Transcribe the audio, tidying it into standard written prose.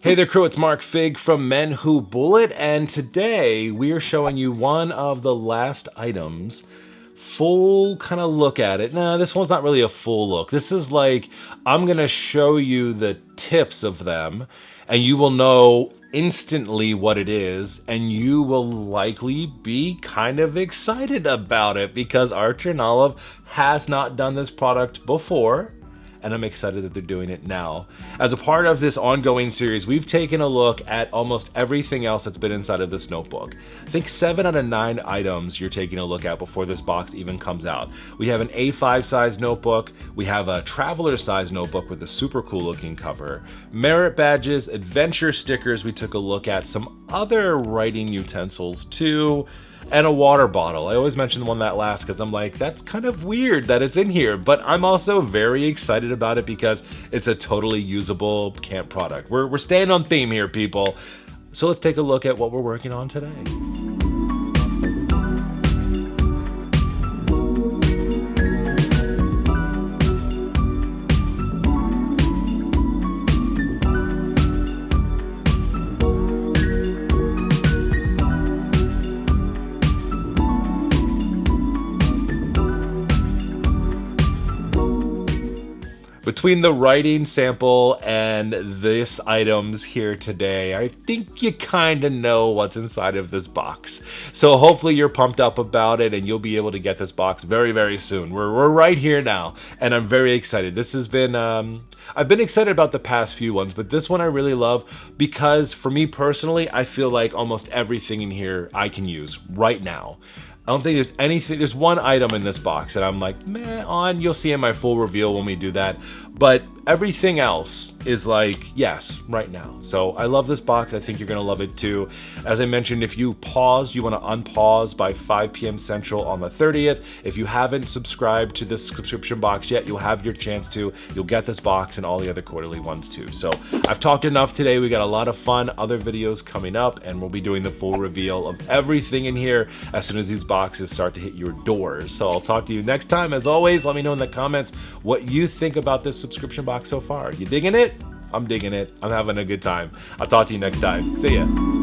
Hey there crew, it's Mark Fig from MENWHOBULLET, and today we are showing you one of the last items. Full kind of look at it. Nah, this one's not really a full look. This is like, I'm gonna show you the tips of them, and you will know instantly what it is, and you will likely be kind of excited about it because Archer and Olive has not done this product before. And I'm excited that they're doing it now. As a part of this ongoing series, we've taken a look at almost everything else that's been inside of this notebook. I think 7 out of 9 items you're taking a look at before this box even comes out. We have an A5 size notebook, we have a traveler size notebook with a super cool looking cover, merit badges, adventure stickers we took a look at, some other writing utensils too, and a water bottle. I always mention the one that last because I'm like, that's kind of weird that it's in here, but I'm also very excited about it because it's a totally usable camp product. We're staying on theme here, people. So let's take a look at what we're working on today. Between the writing sample and this items here today, I think you kind of know what's inside of this box. So hopefully you're pumped up about it and you'll be able to get this box very, very soon. We're right here now, and I'm very excited. This has been, I've been excited about the past few ones, but this one I really love because for me personally, I feel like almost everything in here I can use right now. I don't think there's anything, there's one item in this box that I'm like, meh on, you'll see in my full reveal when we do that. But everything else is like, yes, right now. So I love this box. I think you're gonna love it too. As I mentioned, if you pause, you wanna unpause by 5 p.m. Central on the 30th. If you haven't subscribed to this subscription box yet, you'll have your chance to. You'll get this box and all the other quarterly ones too. So I've talked enough today. We got a lot of fun other videos coming up, and we'll be doing the full reveal of everything in here as soon as these boxes start to hit your doors. So I'll talk to you next time. As always, let me know in the comments what you think about this subscription box so far. You digging it? I'm digging it. I'm having a good time. I'll talk to you next time. See ya.